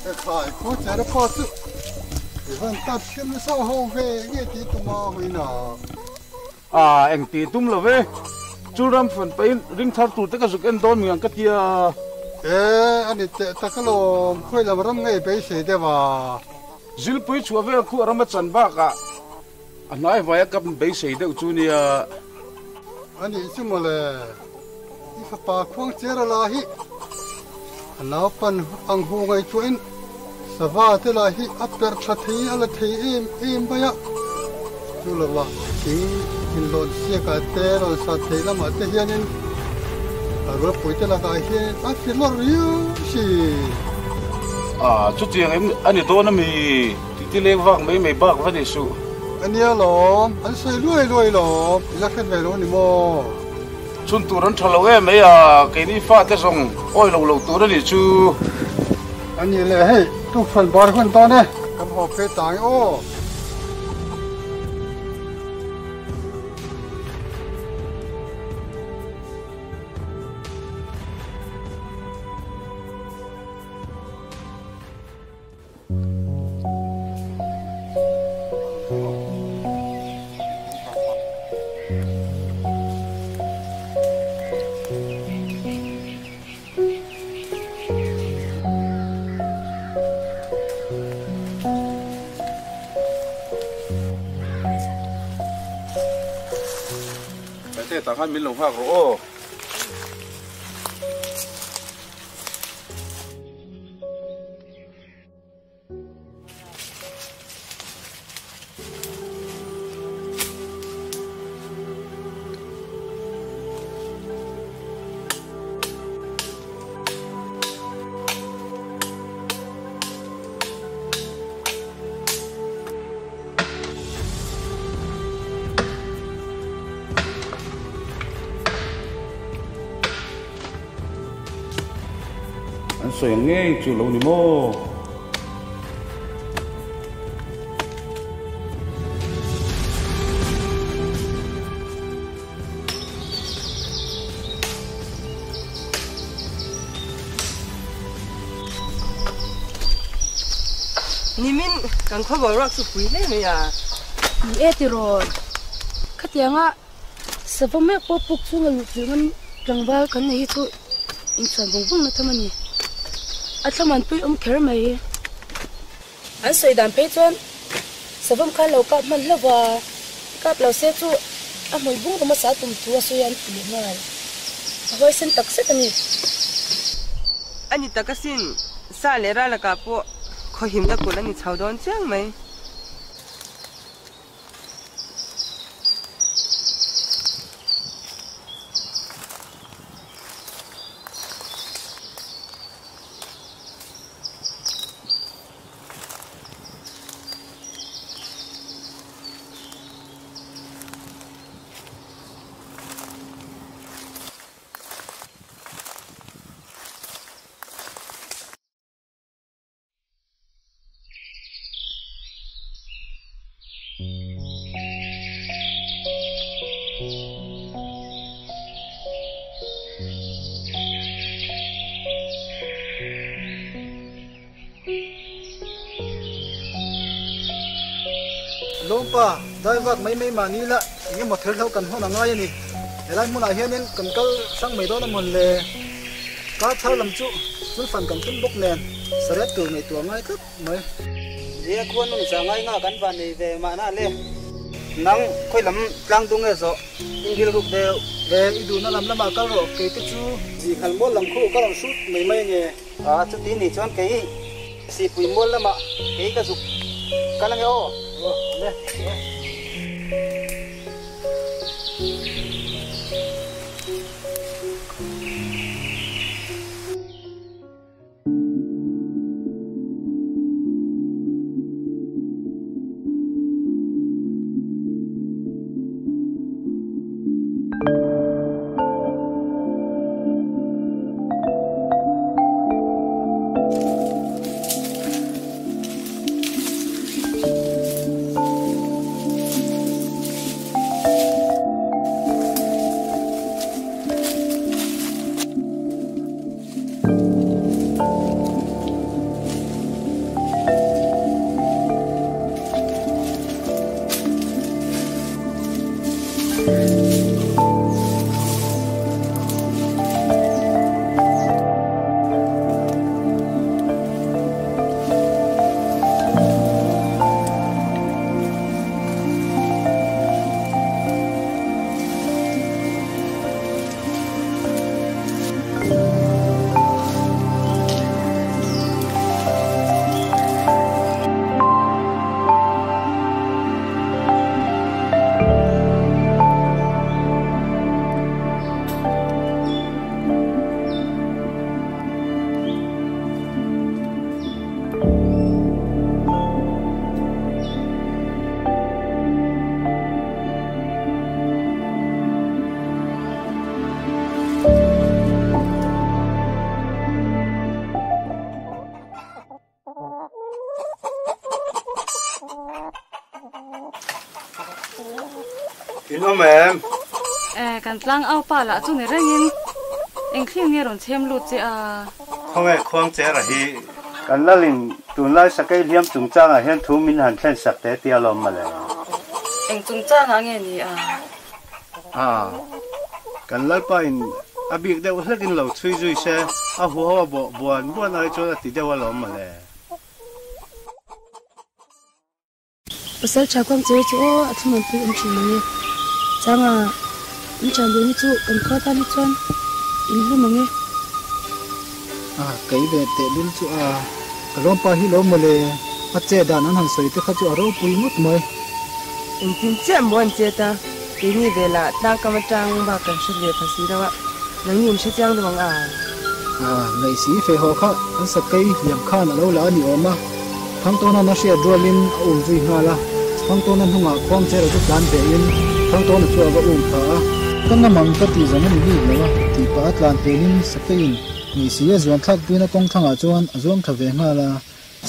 khai khó chạy được khó chịu thì vẫn tập xem sao hậu về nghe tí tụi mà hồi nào anh tí tụm là về chú làm phần phải ring thar tụt tất cả dục anh đón miệng cái tia anh ấy ta cái lo khơi làm rắm ngay bây giờ đấy mà zil pui chua về khu ram chan ba cả anh nói vậy cái bây giờ đấy chú nia anh ấy chứ mà là đi phát ba khoang chơi ra là hi anh nào pan anh hùng ngay chuyện sava thế là hi upper chat hi ala thi im bây giờ chú làว่าin lon sia ka te lon sa te la ma te hianin ro pui te la ka hi a fi lo riu si chút tiền em anh ấy to nó mì tí lên vang mấy bạc vẫn để su anh nhớ lo anh xây lôi lo la khen về lo ni mo chun tu ran thalo em mấy cái đi pha cái sông ôi lâu tu đó đi chu anh nhớ là hey tu phần bò phần to nè cầm hộp phê tảng ô thế tao ăn miếng lẩu phạc rồi anh soi nghe chú lâu ni mô nimin kan khabar rak su pui le me ya ni etiro khatianga savame ko puk chunga luman rangwal kan nei chu insan bongbong na thamani atlaman pui kher mai an soidan pe chon savam kha lo ka man lawa kap lo se chu a moi bung ma sa tum tu asoyan pi ngai hoi sen tak se tani ani takasin sa le ra la ka po kho him na ko la ni chawdon chang mai lompa dai vak mai mani la nge mo thel thau kan hona ngai ni elai mun a hianin kan kal sang mai do na mon le ka thau lam chu chun fan kan tum bok nen saret tu mai tu ngai khap mai dia khon ni sa ngai nga kan van ni ve ma na le nang khoi lam tlang tung e so ingil guk de ve idu na lam lama kal ro ke chu ji khal mo lam khu ka lam sut mai mai nge a chu ti ni chon ke si pui mo lama ke ka su kala nge o le กินว่าแม่กันตั้งเอาป่าละจุในเรื่องนี้เองขี้เงี้ยหลงเชมลุดจ้ะเขาแม่ควงเจ้าละฮีกันละลิงตุนไล่สักไอเลี้ยมจุงจ้างเห็นทูมินหันเช่นสักแต่เตียลมมาเลยเองจุงจ้างอะไรนี่กันละไปอาบิกเดี๋ยวเลิกกินเหล้าช่วยเช่หัวบัวอะไรจนติดเจ้าลมมาเลยภาษาชาวกวางเจ้าจู่อัฐมันเป็นชิ้นนี้จังอินจันเดียวนี่จู่กันข้อตานี่จวนอินรู้มั้งไก่เบ็ดเตะดินจู่กระลมปลาฮิโลมาเลยอาเจดานั้นหันสวยที่เขาจู่อารมณ์ปุยมุดมั้ยอินทินเจ้าบัวเจ้าตาปีนี้เวลาตากำจังบ้ากันเฉลี่ยภาษีแล้วว่านังยินเชื่อจังดวงในสีเฟหอค่ะอันสักไก่เหลี่ยมข้านแล้วละนี่ออกมาทั้งตัวนั้นน่ะเสียดรัวลินอุ่นจุยงาละทั้งตัวนั้นหัวความเจริญทุกการเปลี่ยนทั้งตัวนั้นชัวร์ก็อุ่นขาตั้งน้ำมันก็ตีจังมันดีเลยวะตีปาตลานเปลี่ยนสักไก่ในสีจวนทักด้วยนะกองทั้งจวนทวีงาละ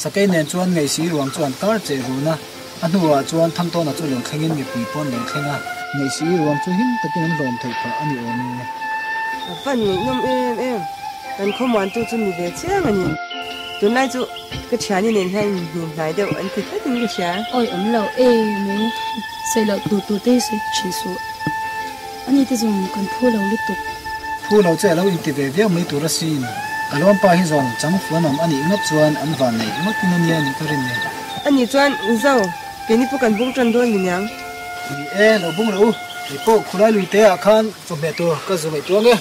สักไก่เนี่ยจวนในสีรวมจวนตาเจรูนะอันหัวจวนทั้งตัวนั้นจวนหลงแข่งมีปีปนหลงแข่งในสีรวมจวนหินตะกี้นั้นรวมไทยพระอันนี้โอ้เนี่ยฝันนี่น้ำกันข้อมูลตัวจุดมีเดียเจ้ามันนี่ตัวไหนจู่ก็เช้านี่เนี่ยให้nhìn lại đâu anh cứ thấy những cái sáng ôi lâu mình xây lâu tụt đây sẽ chỉ số anh ấy thì dùng cần phô lâu liên tục phô lâu chơi lâu in về việc mấy tụi nó xin cả lon pa hi zong chẳng phô nằm anh ấy ngấp chuan anh vào này mất cái nhân này cái này anh ấy chuan giàu cái này cần bung chân đôi mình nhang lâu bung lâu thì cô khulai lùi té à khan cho mẹ tôi cái gì mẹ tôi nghe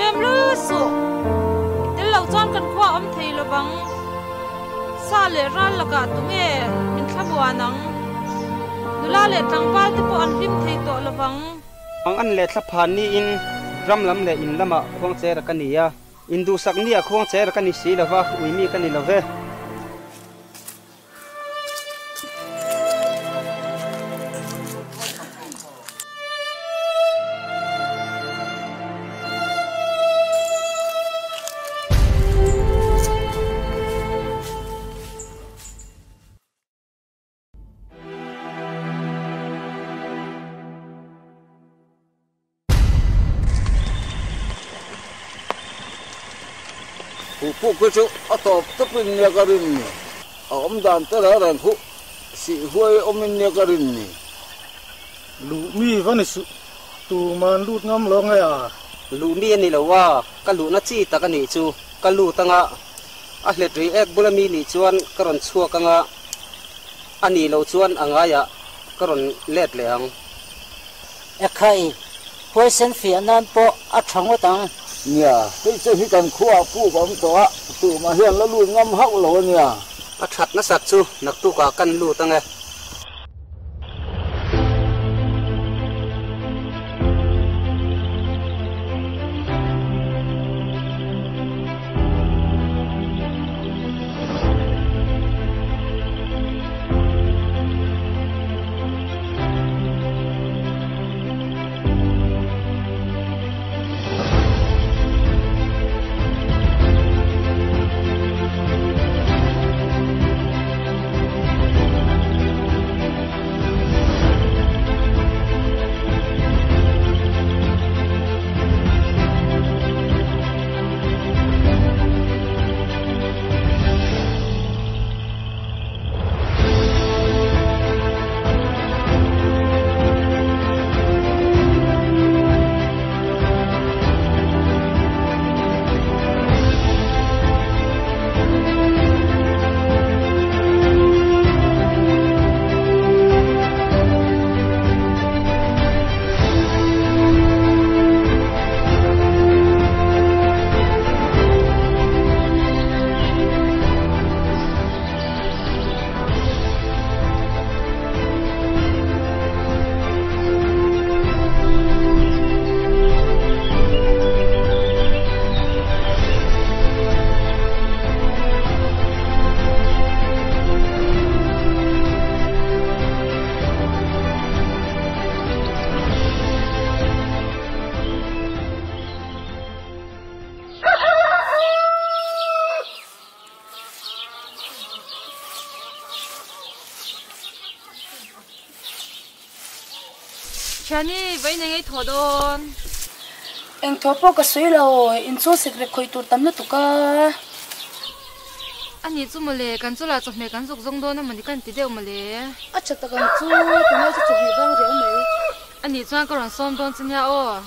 bem lu su tel lo chon kan khwa om thei lo bang sa le ran la ka tu nge min thlabwa nang nula le tangpal te po an him thei to lo bang ang an le thla phan ni in ram lam le in lama khwang che ra kania indu sak ni a khwang che ra kani si lova uimi kani love phụ cái chỗ tập tập bên nhà cái rừng này, ông đàn tới đó rằng phụ sĩ huay ông bên nhà cái rừng này, lũ mi cái này tụ mà lụt ngâm lo ngay à, lũ mi này là wa, cái lũ nó chỉ ta cái này chú, cái lũ ta ngã, à lệ trí ek bula mi này chuan, cái ròn chua cái ngã, anh này lâu chuan anh ngã ya, cái ròn lẹt lẹng, ek khai, huay sen phiền nan po, à thằng quá tang. nhà cái chỗ khi cần khoa phụ bóng đó tụ mà hiện là luôn ngâm hậu rồi nhà à thật nó sạch chú nặc tu cả căn lũ tăng nghe chani vậy này ngay thọ đồn anh thọ po cái suy rồi in số sệt về khơi tụt tắm nước tụt cả anh ấy chú mà lệ căn chú là chụp mẹ căn chụp giống đồn mà đi căn tí đều mà lệ à chắc ta căn chú tụi nó chụp gì vang rồi mấy anh ấy chú ăn cái ròn xôm đồn trên nhà ô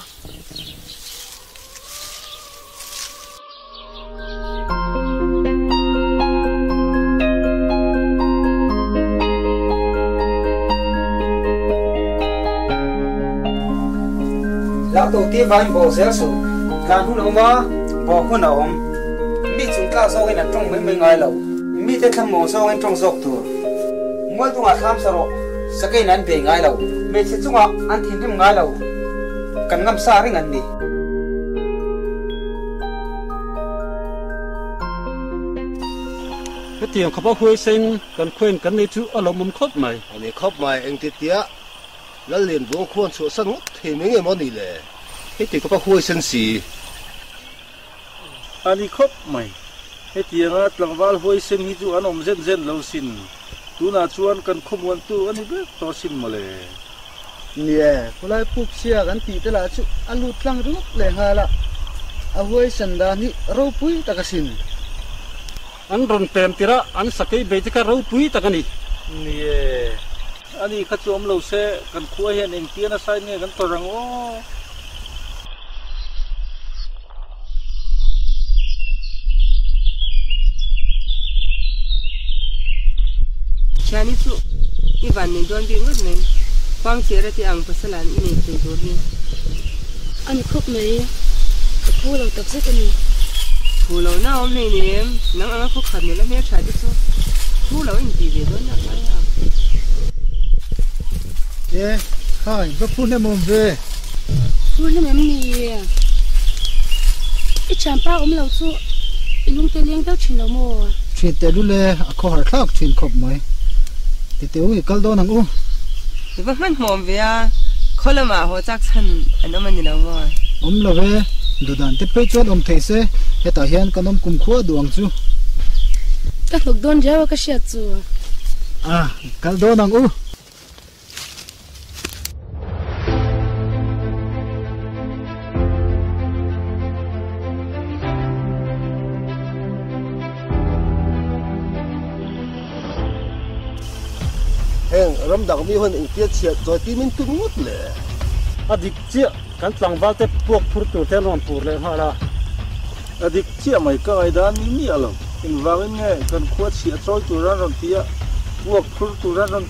lão tổ tiên vay bỏ dễ số làm hôn ông á bỏ hôn ông mi chúng ta do cái này trong mấy ngày lâu mi thấy thằng mồ do cái trong dọc thừa mỗi tuần tham sao sẽ cái này về ngày lâu mi sẽ chúng ăn thịt thêm ngày lâu cần ngâm sa cái ngành đi cái tiền không bao huay sen cần khuyên cần này chú ở lòng mồm khóc mày anh khóc mày anh tiệt tiệtแล้วเรียนรู้ควรสวดสนุกที่ไม่เงี้ยมันนี่แหละให้ติดก็พอคุยสันสีอันนี้ครบไหมให้ที่งานหลังวันคุยเส้นที่จูอันอมเส้นเส้นเราสินตัวน่าชวนกันขบวนตัวอันนี้ก็ต่อสินมาเลยเนี่ยคนไรปุ๊บเสียกันตีตลาดชุอันลุดลังรุกเลยฮะละเอาไว้สันดานี่เราปุ้ยตะกสินอันรอนเต็มตีระอันสักไอเบจิกะเราปุ้ยตะกันนี่เนี่ยอันนี้ข้าจอมเราเสกันคุยเห็นเองเตี้ยนะใส่เนี่ยกันตัวรังโอ้ชานิสุอีวันนี้โดนดิ้งว่าไงฟังเสียงที่อังภาษาลานอีนี่เป็นตัวนี้อันนี้ครบไหม พูดเราตักซิกันนี่พูดเราหน้าอมนี่เนี่ยนั่งอะไรพวกขันเนี่ยแล้วไม่ใช่ดิสู้พูดเราอินดีเลยด้วยนะไงอ่ะข้าก็พูดในมุมเว่พูดในมุมนี้อีฉันป้าเราสู้อีลุงเตลี้ยงเต้าชินเราโม่ชินเตลุเลยข้อหาทักชินขบไหมติเตอุ้ยกัลโดนังอู้แต่ว่ามันหอมเวียคนละมาหัวจักฉันอันนั้นมันยังไงเราเวดูดันเตไปจวดเทเสเหตุเห็นกันกุมขวดดวงจูก็ถูกโดนเจ้าก็เสียจูกัลโดนังอู้รำดังมีคนอินเดียเชียจอยตีมันตุ้งหมดเลยอดีตเชี่ยกันสังวัลเตพวกพูดตัวเทนอนพูดเลยฮะล่ะอดีตเชี่ยไม่ก็ไอ้ด้านนี้มีอะไรอินวางเงี้ยกันขวดเชี่ยจอยตัวนั้นเตียพวกพูดตัวนั้น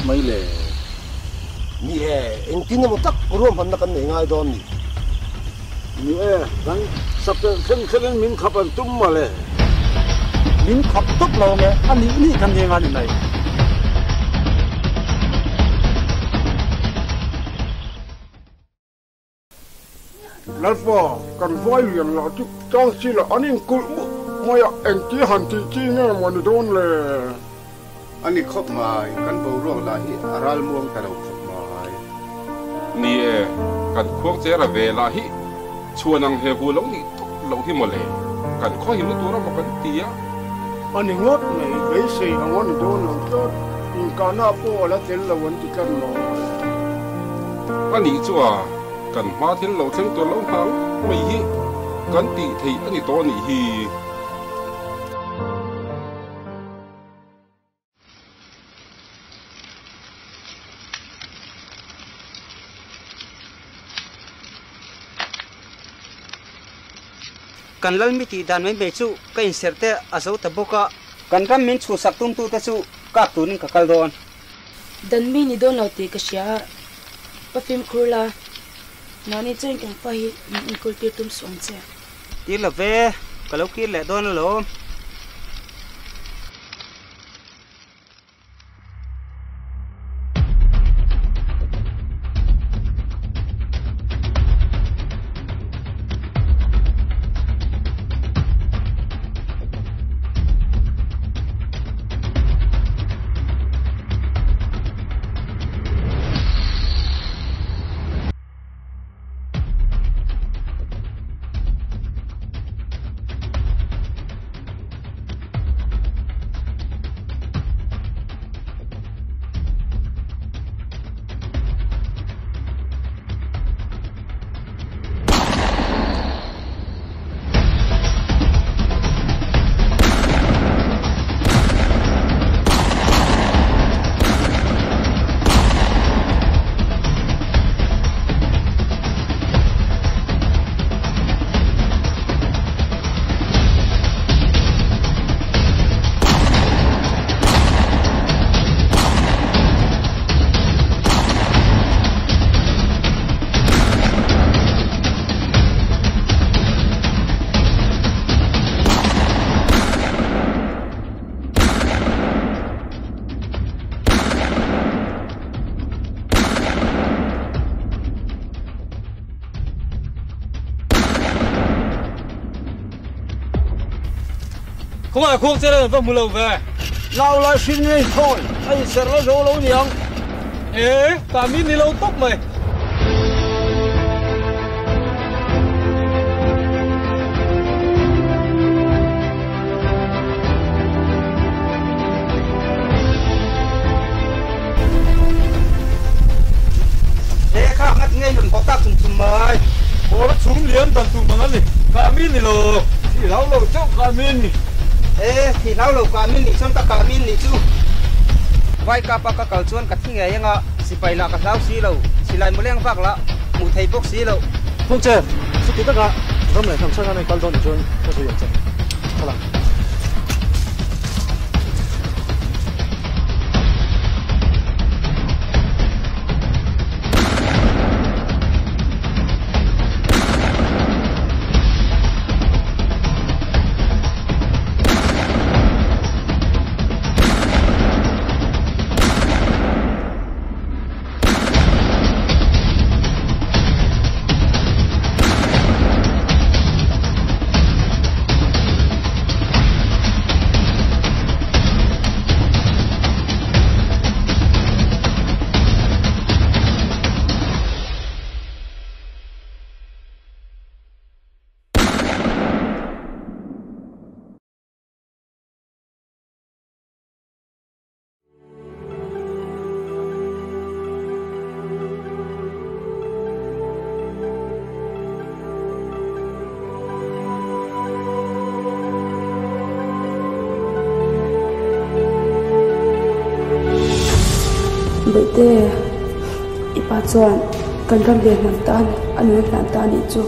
ไม่เลยนี่เอ็งกินมันตักรวมพันนักกันง่ายดอนนี่กันสับเป็นเส้นมินขับตุ้มมาเลยมินขับตุ๊บเราไงอันนี้นี่กันยังไงนี่ไหนแล้วพอกันไฟเรียนเราที่จ้องสิละอันนี้กูไม่อยากเอ็งจีหันจีเนี่ยมันโดนเลยอันนี้ครบมากันบ่รู้ละฮิอารัลมวงแต่เราครบมานี่กันควงเจระเวลาฮิชวนนังเฮฟูลงนี่ลงที่หมดเลยกันข้อหิมตัวเราบอกกันตีอ่ะอันนี้งดไหนเบสเซ่อันวันโดนเราก็อินการน่าพอแล้วเจริญวันที่กันมาอันนี้จัวกันมาที่เราทั้งตัวเราหางไม่ฮิกันตีที่อันนี้ตัวนี้ฮีกันเล่ามิติดันไม่เบจูก็อินเสิร์ตเตออาศัยตะบุกะกันรำมินชูสักตุ้งตู้ตะจูกักตุนกับกัลโดนดันมีนี่โดนเราตีกษยาปะฟิมครูลานานี่จ้างกันไปอินคุลตีตุ้มสวงเจ้าตีละเวก็เราคิดแหละโดนแล้วkhông ai khuôn xe lên vào mùa lâu về lao lại xin ngay thôi anh sẽ nói dấu lâu nhỉ cả min đi lâu tóc mày khác ngắt ngay mình có tác dụng mày có xuống liền tận tụ mà ngắt đi cả min đi lâu thì lâu lâu chốc cả min thì lâu lâu cả min đi xong ta cả min đi chứ vai cả pa cả cầu chuan cả thi nghề yang à si phải là cả lâu xí lâu si lại một leng vác là một thầy bốc xí lâu không chơi suốt tất cả hôm nay thằng sang này con đón chuan có gì vậy thôi là te ipa chuan kan ram le man tan anu hlan ta ni chu